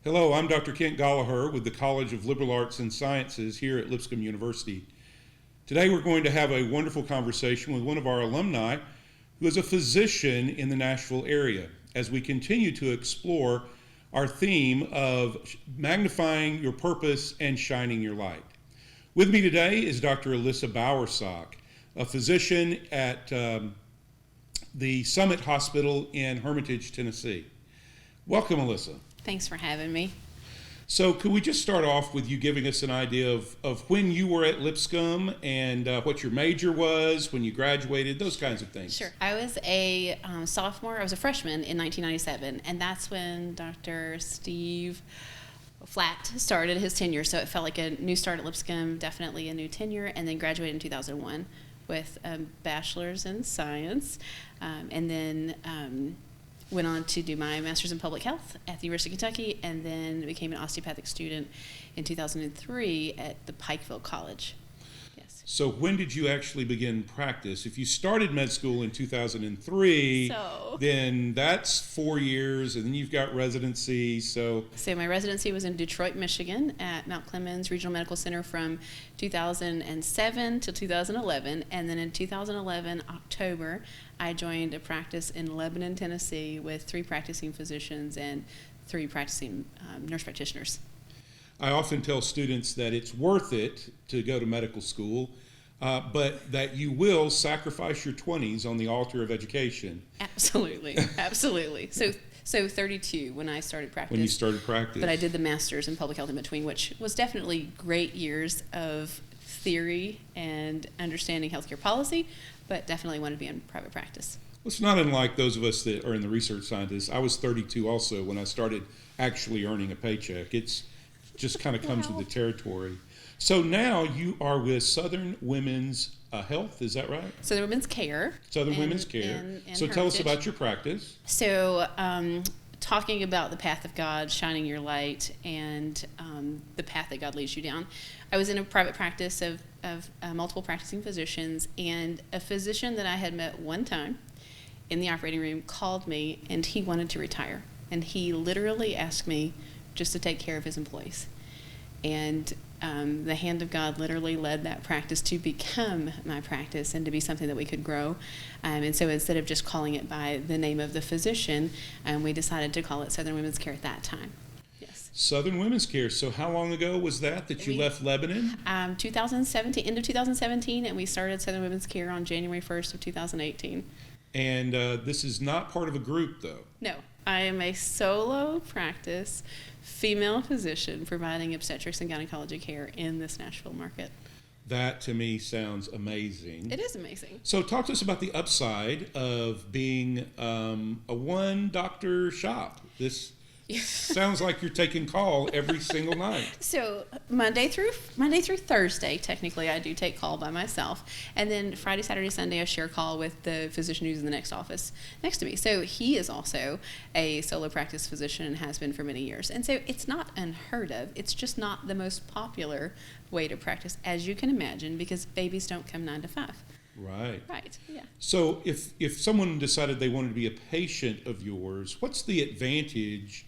Hello, I'm Dr. Kent Gallaher with the College of Liberal Arts and Sciences here at Lipscomb University. Today we're going to have a wonderful conversation with one of our alumni who is a physician in the Nashville area as we continue to explore our theme of magnifying your purpose and shining your light. With me today is Dr. ALISA BOWERSOCK, a physician at the Summit Hospital in Hermitage, Tennessee. Welcome, ALISA. Thanks for having me. So could we just start off with you giving us an idea of when you were at Lipscomb and what your major was, when you graduated, those kinds of things? Sure. I was a sophomore. I was a freshman in 1997, and that's when Dr. Steve Flatt started his tenure. So it felt like a new start at Lipscomb, definitely a new tenure, and then graduated in 2001 with a bachelor's in science, and then went on to do my master's in public health at the University of Kentucky, and then became an osteopathic student in 2003 at the Pikeville College. Yes. So when did you actually begin practice? If you started med school in 2003, then that's 4 years, and then you've got residency. So my residency was in Detroit, Michigan at Mount Clemens Regional Medical Center from 2007 to 2011, and then in 2011, October, I joined a practice in Lebanon, Tennessee with 3 practicing physicians and 3 practicing nurse practitioners. I often tell students that it's worth it to go to medical school, but that you will sacrifice your 20s on the altar of education. Absolutely, absolutely. So 32 when I started practice. When you started practice. But I did the master's in public health in between, which was definitely great years of theory and understanding healthcare policy, but definitely wanted to be in private practice. Well, it's not unlike those of us that are in the research scientists. I was 32 also when I started actually earning a paycheck. It's just kind of comes with the territory. So now you are with Southern Women's Health, is that right? Southern Women's Care. Southern Women's Care. So tell us about your practice. So talking about the path of God, shining your light, and the path that God leads you down. I was in a private practice of multiple practicing physicians, and a physician that I had met one time in the operating room called me, and he wanted to retire. And he literally asked me just to take care of his employees. And the hand of God literally led that practice to become my practice and to be something that we could grow. And so instead of just calling it by the name of the physician, we decided to call it Southern Women's Care at that time. Yes. Southern Women's Care. So how long ago was that you left Lebanon? 2017, end of 2017, and we started Southern Women's Care on January 1st of 2018. And this is not part of a group, though. No, I am a solo practice female physician providing obstetrics and gynecology care in this Nashville market. That to me sounds amazing. It is amazing. So talk to us about the upside of being a one-doctor shop. This sounds like you're taking call every single night. So Monday through Thursday, technically, I do take call by myself, and then Friday, Saturday, Sunday, I share call with the physician who's in the next office next to me. So he is also a solo practice physician and has been for many years. And so it's not unheard of. It's just not the most popular way to practice, as you can imagine, because babies don't come 9 to 5. Right. Right, yeah. So if someone decided they wanted to be a patient of yours, what's the advantage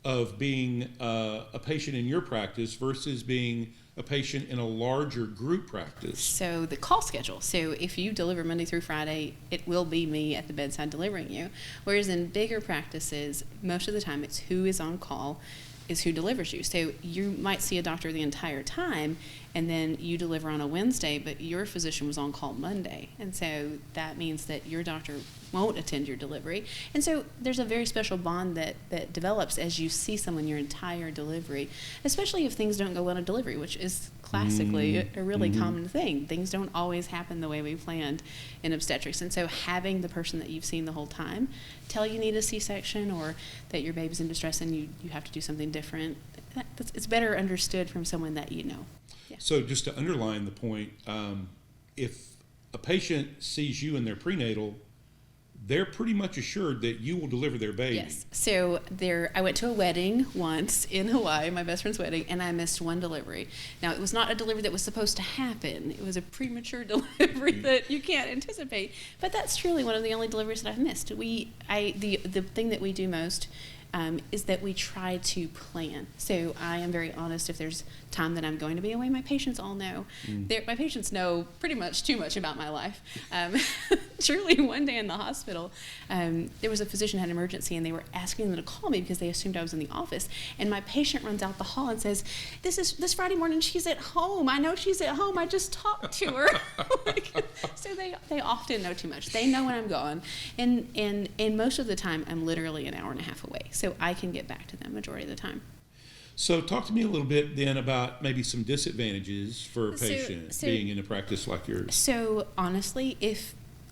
of being a patient in your practice versus being a patient in a larger group practice? So the call schedule. So if you deliver Monday through Friday, it will be me at the bedside delivering you. Whereas in bigger practices, most of the time it's who is on call is who delivers you. So you might see a doctor the entire time, and then you deliver on a Wednesday, but your physician was on call Monday. And so that means that your doctor won't attend your delivery. And so there's a very special bond that develops as you see someone your entire delivery, especially if things don't go well in a delivery, which is classically a really common thing. Things don't always happen the way we planned in obstetrics. And so having the person that you've seen the whole time tell you need a C-section or that your baby's in distress and you have to do something different, it's better understood from someone that you know. Yeah. So just to underline the point, if a patient sees you in their prenatal, they're pretty much assured that you will deliver their baby. Yes. So I went to a wedding once in Hawaii, my best friend's wedding, and I missed one delivery. Now, it was not a delivery that was supposed to happen. It was a premature delivery that you can't anticipate. But that's truly one of the only deliveries that I've missed. The thing that we do most is that we try to plan. So I am very honest. If there's time that I'm going to be away, my patients all know. My patients know pretty much too much about my life. Truly, one day in the hospital, there was a physician had an emergency, and they were asking them to call me because they assumed I was in the office. And my patient runs out the hall and says, this Friday morning, she's at home. I know she's at home. I just talked to her. So they often know too much. They know when I'm gone. And most of the time, I'm literally an hour and a half away. So I can get back to them majority of the time. So talk to me a little bit then about maybe some disadvantages for a patient being in a practice like yours. So honestly,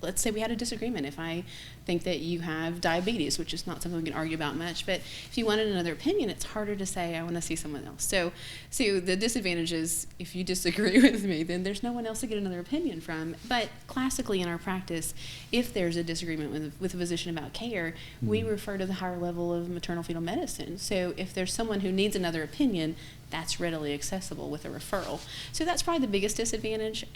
let's say we had a disagreement. If I think that you have diabetes, which is not something we can argue about much, but if you wanted another opinion, it's harder to say, I want to see someone else. So the disadvantage is if you disagree with me, then there's no one else to get another opinion from. But classically in our practice, if there's a disagreement with a physician about care, we refer to the higher level of maternal fetal medicine. So if there's someone who needs another opinion, that's readily accessible with a referral. So that's probably the biggest disadvantage.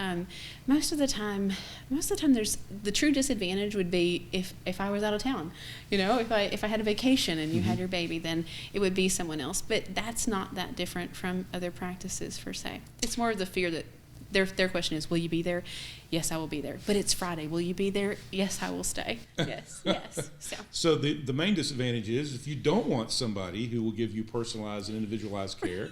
Most of the time, there's the true disadvantage would be if I was out of town. If I had a vacation and you had your baby, then it would be someone else. But that's not that different from other practices per se. It's more of the fear that their question is, will you be there? Yes, I will be there. But it's Friday. Will you be there? Yes, I will stay. Yes. So the main disadvantage is if you don't want somebody who will give you personalized and individualized care,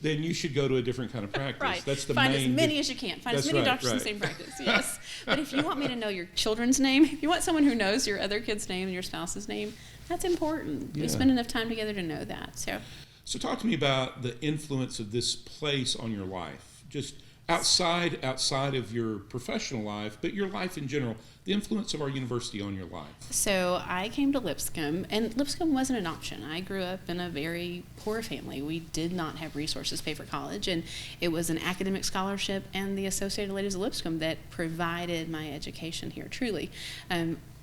then you should go to a different kind of practice. Right. That's the Find main. as many as you can. Find as many doctors in the same practice. Yes. But if you want me to know your children's name, if you want someone who knows your other kid's name and your spouse's name, that's important. Yeah. We spend enough time together to know that. So talk to me about the influence of this place on your life, just outside of your professional life, but your life in general, the influence of our university on your life. So I came to Lipscomb, and Lipscomb wasn't an option. I grew up in a very poor family. We did not have resources to pay for college, and it was an academic scholarship and the Associated Ladies of Lipscomb that provided my education here, truly.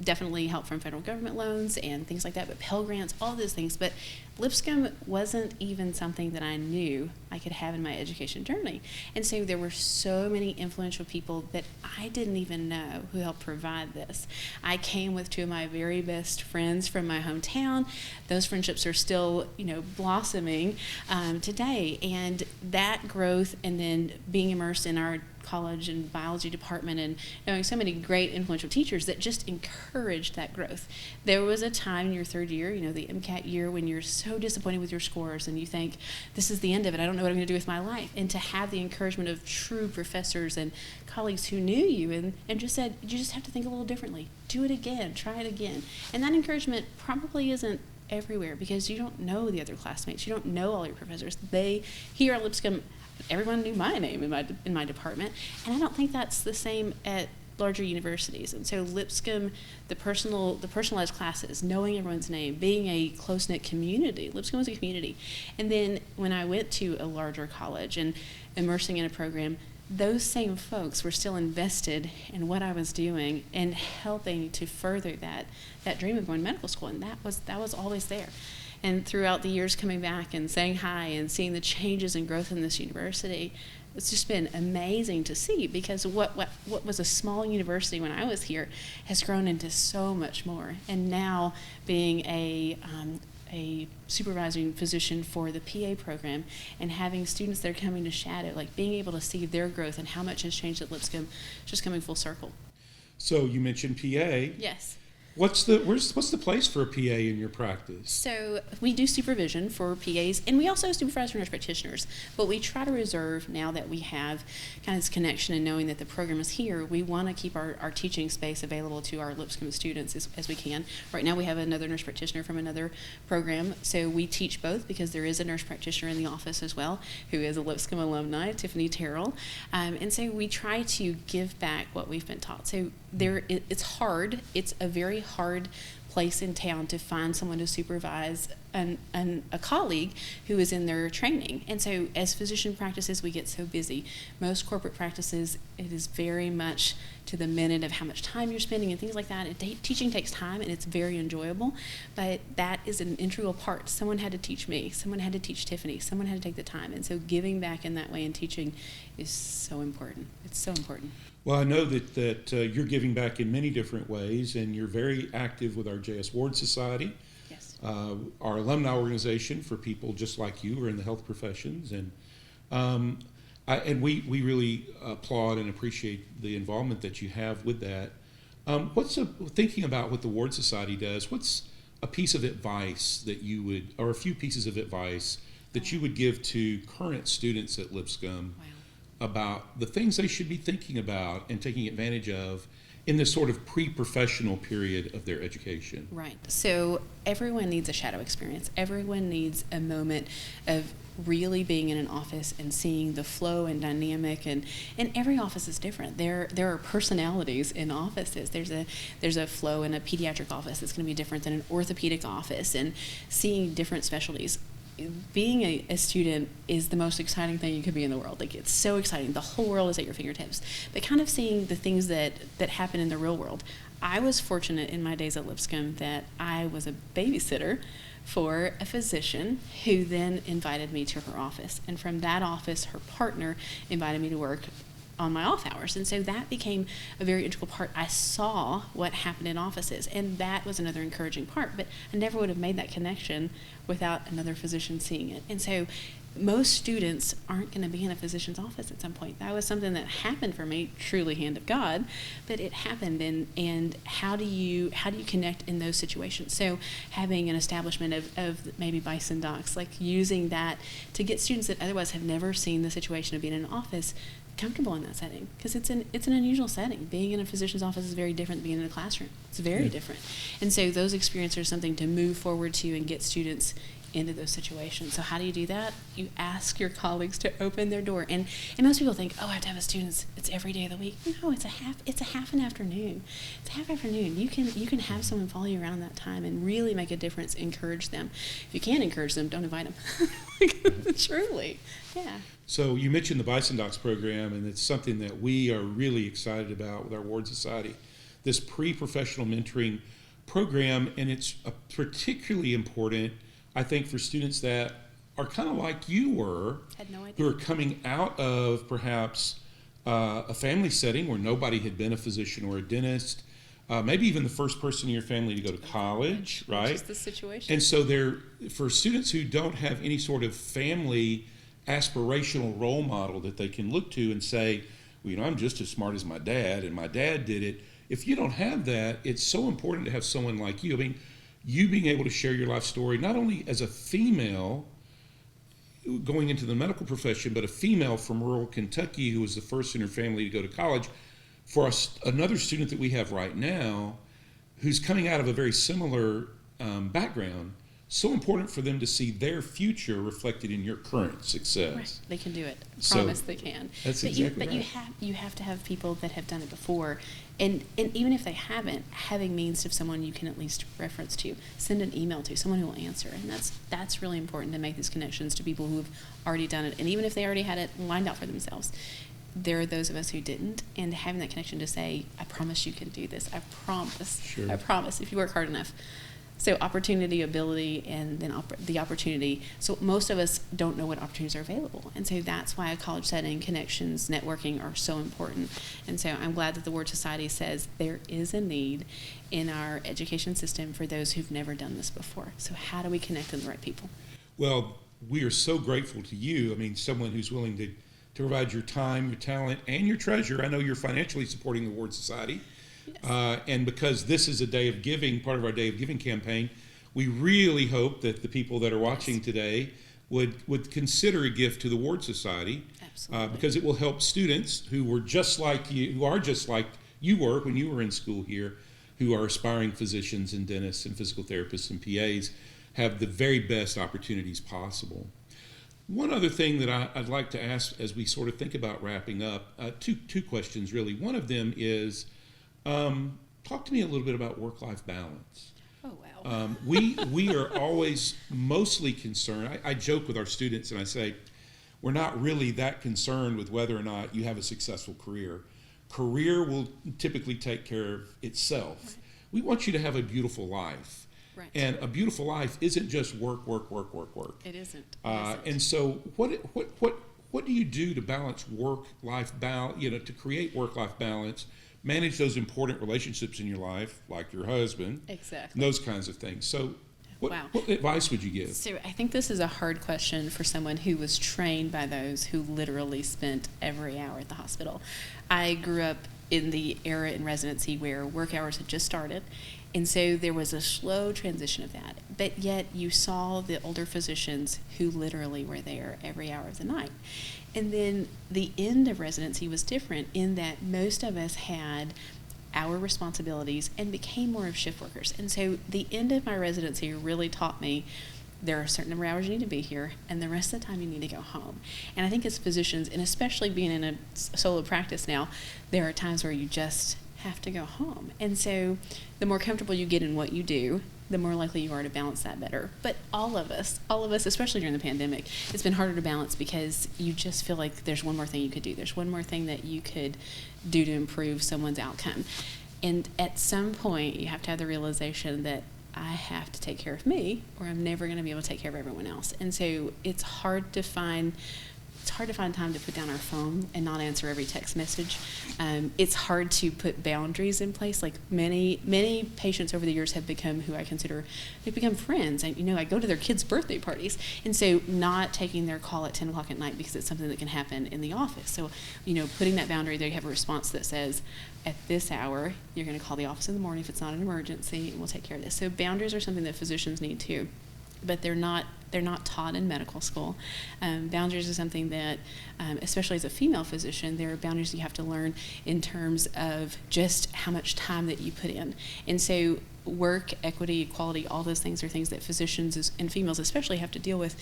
Definitely help from federal government loans and things like that, but Pell Grants, all those things. But Lipscomb wasn't even something that I knew I could have in my education journey. And so there were so many influential people that I didn't even know who helped provide this. I came with two of my very best friends from my hometown. Those friendships are still, blossoming today. And that growth, and then being immersed in our college and biology department and knowing so many great influential teachers that just encouraged that growth. There was a time in your third year, the MCAT year, when you're so disappointed with your scores and you think, this is the end of it, I don't know what I'm going to do with my life. And to have the encouragement of true professors and colleagues who knew you and just said, you just have to think a little differently. Do it again, try it again. And that encouragement probably isn't everywhere because you don't know the other classmates. You don't know all your professors. Here at Lipscomb, everyone knew my name in my department, and I don't think that's the same at larger universities. And so Lipscomb, the personalized classes, knowing everyone's name, being a close-knit community. Lipscomb was a community. And then when I went to a larger college and immersing in a program, those same folks were still invested in what I was doing and helping to further that dream of going to medical school, and that was always there. And throughout the years coming back and saying hi and seeing the changes and growth in this university, it's just been amazing to see because what was a small university when I was here has grown into so much more. And now being a supervising physician for the PA program and having students that are coming to shadow, like being able to see their growth and how much has changed at Lipscomb, just coming full circle. So you mentioned PA. Yes. What's the place for a PA in your practice? So we do supervision for PAs, and we also supervise for nurse practitioners. But we try to reserve, now that we have kind of this connection and knowing that the program is here, we want to keep our teaching space available to our Lipscomb students as we can. Right now we have another nurse practitioner from another program, so we teach both because there is a nurse practitioner in the office as well who is a Lipscomb alumni, Tiffany Terrell. And so we try to give back what we've been taught. So it's hard. It's a very hard place in town to find someone to supervise a colleague who is in their training. And so as physician practices, we get so busy. Most corporate practices, it is very much to the minute of how much time you're spending and things like that. Teaching takes time, and it's very enjoyable, but that is an integral part. Someone had to teach me. Someone had to teach Tiffany. Someone had to take the time. And so giving back in that way and teaching is so important. It's so important. Well, I know that you're giving back in many different ways, and you're very active with our J.S. Ward Society. Yes. our alumni organization for people just like you who are in the health professions. And we really applaud and appreciate the involvement that you have with that. Thinking about what the Ward Society does, what's a piece of advice that you would, or a few pieces of advice that you would give to current students at Lipscomb about the things they should be thinking about and taking advantage of in this sort of pre-professional period of their education? Right. So everyone needs a shadow experience. Everyone needs a moment of really being in an office and seeing the flow and dynamic, and every office is different. There are personalities in offices. There's a flow in a pediatric office that's going to be different than an orthopedic office, and seeing different specialties. Being a student is the most exciting thing you could be in the world. Like, it's so exciting. The whole world is at your fingertips. But kind of seeing the things that happen in the real world. I was fortunate in my days at Lipscomb that I was a babysitter for a physician who then invited me to her office. And from that office, her partner invited me to work on my off hours. And so that became a very integral part. I saw what happened in offices, and that was another encouraging part. But I never would have made that connection without another physician seeing it. And so most students aren't going to be in a physician's office at some point. That was something that happened for me, truly hand of God, but it happened. And how do you connect in those situations? So having an establishment of maybe Bison docs, like using that to get students that otherwise have never seen the situation of being in an office comfortable in that setting, because it's an unusual setting. Being in a physician's office is very different than being in a classroom. It's very different. And so those experiences are something to move forward to and get students into those situations. So how do you do that? You ask your colleagues to open their door. And most people think, oh, I have to have a student, it's every day of the week. No, it's a half an afternoon. It's a half afternoon. You can have someone follow you around that time and really make a difference, encourage them. If you can't encourage them, don't invite them. Truly. Yeah. So you mentioned the Bison Docs program, and it's something that we are really excited about with our Ward Society. This pre-professional mentoring program, and it's particularly important, I think, for students that are kind of like you were, Had no idea. who are coming out of perhaps a family setting where nobody had been a physician or a dentist, maybe even the first person in your family to go to college, right? Which is the situation. And so for students who don't have any sort of family aspirational role model that they can look to and say, well, I'm just as smart as my dad, and my dad did it. If you don't have that, it's so important to have someone like you. I mean, you being able to share your life story, not only as a female going into the medical profession, but a female from rural Kentucky who was the first in her family to go to college. For another student that we have right now who's coming out of a very similar background, so important for them to see their future reflected in your current success. Right. They can do it. So, Promise they can. That's but exactly right. You have to have people that have done it before. And even if they haven't, having means of someone you can at least reference to, send an email to, someone who will answer. And that's really important, to make these connections to people who have already done it. And even if they already had it lined out for themselves, there are those of us who didn't. And having that connection to say, I promise you can do this. I promise. Sure. I promise, if you work hard enough. So opportunity, ability, and then the opportunity. So most of us don't know what opportunities are available. And so that's why a college setting, connections, networking are so important. And so I'm glad that the Ward Society says there is a need in our education system for those who've never done this before. So how do we connect with the right people? Well, we are so grateful to you. I mean, someone who's willing to provide your time, your talent, and your treasure. I know you're financially supporting the Ward Society. Yes. And because this is a day of giving, part of our Day of Giving campaign, we really hope that the people that are watching today would consider a gift to the Ward Society. Absolutely. Because it will help students who were just like you, who are just like you were when you were in school here, who are aspiring physicians and dentists and physical therapists and PAs, have the very best opportunities possible. One other thing that I'd like to ask as we sort of think about wrapping up, two questions really. One of them is, talk to me a little bit about work-life balance. Oh, wow. We are always mostly concerned. I joke with our students and I say, we're not really that concerned with whether or not you have a successful career. Career will typically take care of itself. Right. We want you to have a beautiful life. Right. And a beautiful life isn't just work, work, work, work, work. It isn't. And so what do you do to balance work-life balance, to create work-life balance, manage those important relationships in your life, like your husband, Exactly. and those kinds of things. So Wow. What advice would you give? So I think this is a hard question for someone who was trained by those who literally spent every hour at the hospital. I grew up in the era in residency where work hours had just started, and so there was a slow transition of that. But yet you saw the older physicians who literally were there every hour of the night. And then the end of residency was different in that most of us had our responsibilities and became more of shift workers. And so the end of my residency really taught me there are a certain number of hours you need to be here, and the rest of the time you need to go home. And I think as physicians, and especially being in a solo practice now, there are times where you just have to go home. And so the more comfortable you get in what you do, the more likely you are to balance that better. But all of us, especially during the pandemic, it's been harder to balance because you just feel like there's one more thing you could do. There's one more thing that you could do to improve someone's outcome. And at some point, you have to have the realization that I have to take care of me, or I'm never going to be able to take care of everyone else. And so it's hard to find time to put down our phone and not answer every text message. It's hard to put boundaries in place. Like many patients over the years have become who I consider, they've become friends. And, I go to their kids' birthday parties. And so not taking their call at 10 o'clock at night because it's something that can happen in the office. So, putting that boundary, they have a response that says, at this hour, you're going to call the office in the morning if it's not an emergency, and we'll take care of this. So boundaries are something that physicians need too, but they're not taught in medical school. Boundaries is something that, especially as a female physician, there are boundaries you have to learn in terms of just how much time that you put in. And so work, equity, equality, all those things are things that physicians and females especially have to deal with.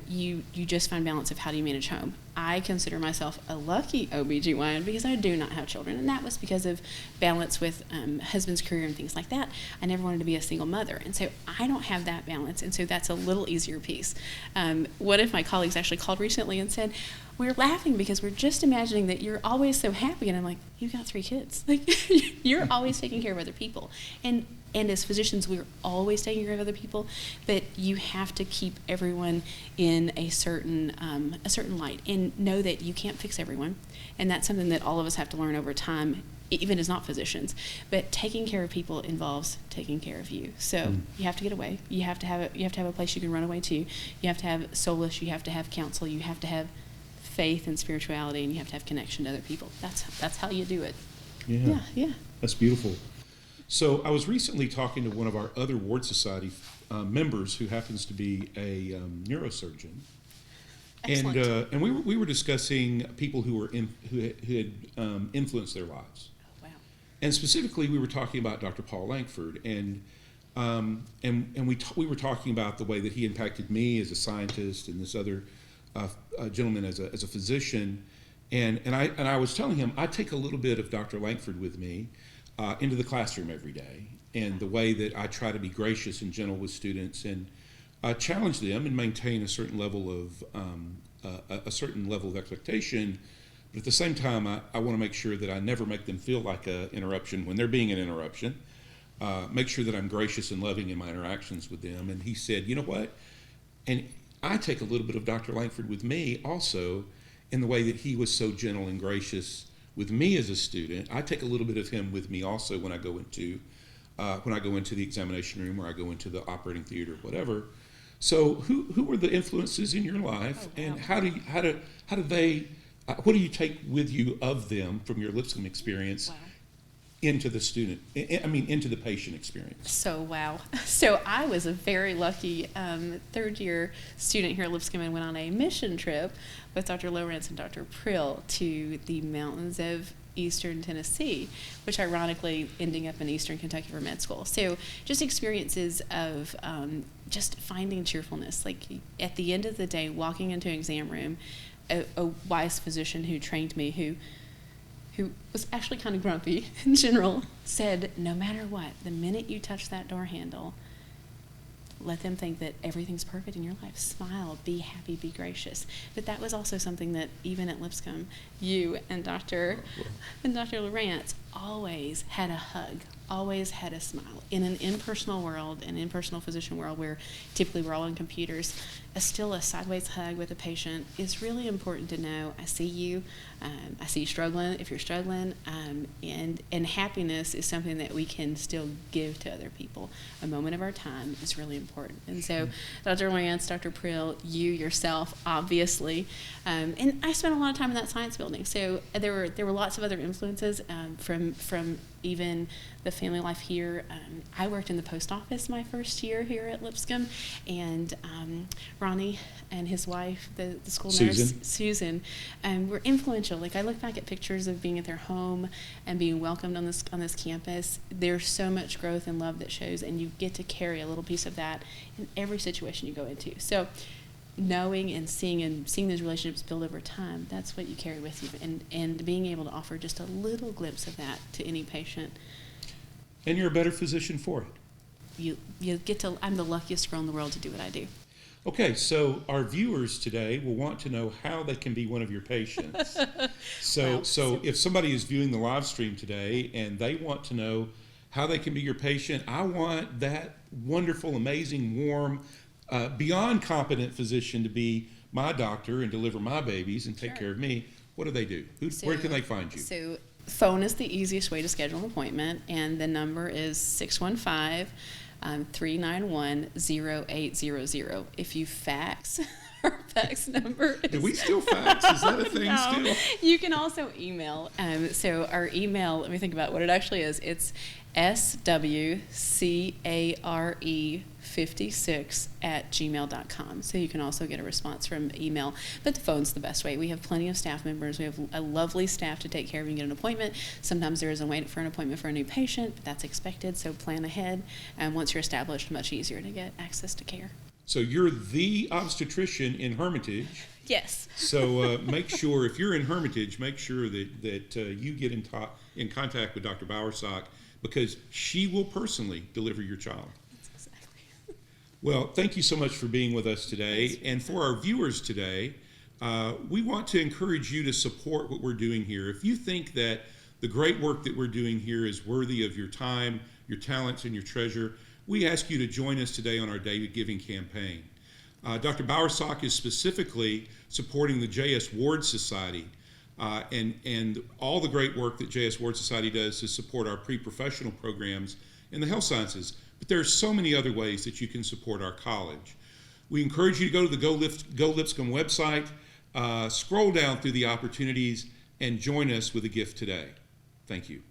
You just find balance of how do you manage home. I consider myself a lucky OBGYN because I do not have children, and that was because of balance with husband's career and things like that. I never wanted to be a single mother, and so I don't have that balance, and so that's a little easier piece. One of my colleagues actually called recently and said, we're laughing because we're just imagining that you're always so happy, and I'm like, you've got 3 kids. Like, you're always taking care of other people. And as physicians, we're always taking care of other people, but you have to keep everyone in a certain light and know that you can't fix everyone. And that's something that all of us have to learn over time, even as not physicians. But taking care of people involves taking care of you. So you have to get away. You have to have a place you can run away to. You have to have solace. You have to have counsel. You have to have faith and spirituality, and you have to have connection to other people. That's how you do it. Yeah. That's beautiful. So I was recently talking to one of our other Ward Society members who happens to be a neurosurgeon. Excellent. And we were discussing people who had influenced their lives. Oh, wow. And specifically, we were talking about Dr. Paul Langford, and we were talking about the way that he impacted me as a scientist and this other gentleman as a physician. And I was telling him I take a little bit of Dr. Langford with me into the classroom every day, and the way that I try to be gracious and gentle with students and challenge them and maintain a certain level of expectation, but at the same time I want to make sure that I never make them feel like an interruption when they're being an interruption. Make sure that I'm gracious and loving in my interactions with them. And he said, you know what? And I take a little bit of Dr. Langford with me also, in the way that he was so gentle and gracious with me as a student. I take a little bit of him with me also when I go into the examination room, or I go into the operating theater, whatever. So who were the influences in your life, and how do they what do you take with you of them from your Lipscomb experience into the patient experience? So I was a very lucky third-year student here at Lipscomb and went on a mission trip with Dr. Lawrence and Dr. Prill to the mountains of eastern Tennessee, which ironically ending up in eastern Kentucky for med school. So just experiences of just finding cheerfulness. Like at the end of the day, walking into an exam room, a wise physician who trained me, who was actually kind of grumpy in general, said, no matter what, the minute you touch that door handle, let them think that everything's perfect in your life. Smile, be happy, be gracious. But that was also something that even at Lipscomb, you and Dr. Lawrence always had a hug, always had a smile. In an impersonal world, an impersonal physician world where typically we're all on computers, still a sideways hug with a patient is really important to know. I see you struggling if you're struggling, and happiness is something that we can still give to other people. A moment of our time is really important. And so Dr. Lance, Dr. Prill, you yourself, obviously, and I spent a lot of time in that science building. So there were lots of other influences from even the family life here. I worked in the post office my first year here at Lipscomb, and Ronnie and his wife, the school nurse, Susan, were influential. Like, I look back at pictures of being at their home and being welcomed on this campus. There's so much growth and love that shows, and you get to carry a little piece of that in every situation you go into. So knowing and seeing those relationships build over time, that's what you carry with you, and being able to offer just a little glimpse of that to any patient. And you're a better physician for it. You get to, I'm the luckiest girl in the world to do what I do. Okay, so our viewers today will want to know how they can be one of your patients. So if somebody is viewing the live stream today and they want to know how they can be your patient, I want that wonderful, amazing, warm, beyond competent physician to be my doctor and deliver my babies and take care of me. What do they do? Where can they find you? So phone is the easiest way to schedule an appointment, and the number is 615-391-0800. If you fax, our fax number is... Do we still fax? Is that a thing No. still? You can also email. So our email, let me think about what it actually is. It's swcare56@gmail.com. So you can also get a response from email, but the phone's the best way. We have plenty of staff members. We have a lovely staff to take care of you and get an appointment. Sometimes there is a wait for an appointment for a new patient, but that's expected, so plan ahead. And once you're established, much easier to get access to care. So you're the obstetrician in Hermitage. Yes. So make sure, if you're in Hermitage, make sure that you get in contact with Dr. Bowersock, because she will personally deliver your child. That's exactly. Well, thank you so much for being with us today. And for our viewers today, we want to encourage you to support what we're doing here. If you think that the great work that we're doing here is worthy of your time, your talents, and your treasure, we ask you to join us today on our David Giving campaign. Dr. Bowersock is specifically supporting the J.S. Ward Society, and all the great work that J.S. Ward Society does to support our pre-professional programs in the health sciences. But there are so many other ways that you can support our college. We encourage you to go to the Go Lipscomb website, scroll down through the opportunities, and join us with a gift today. Thank you.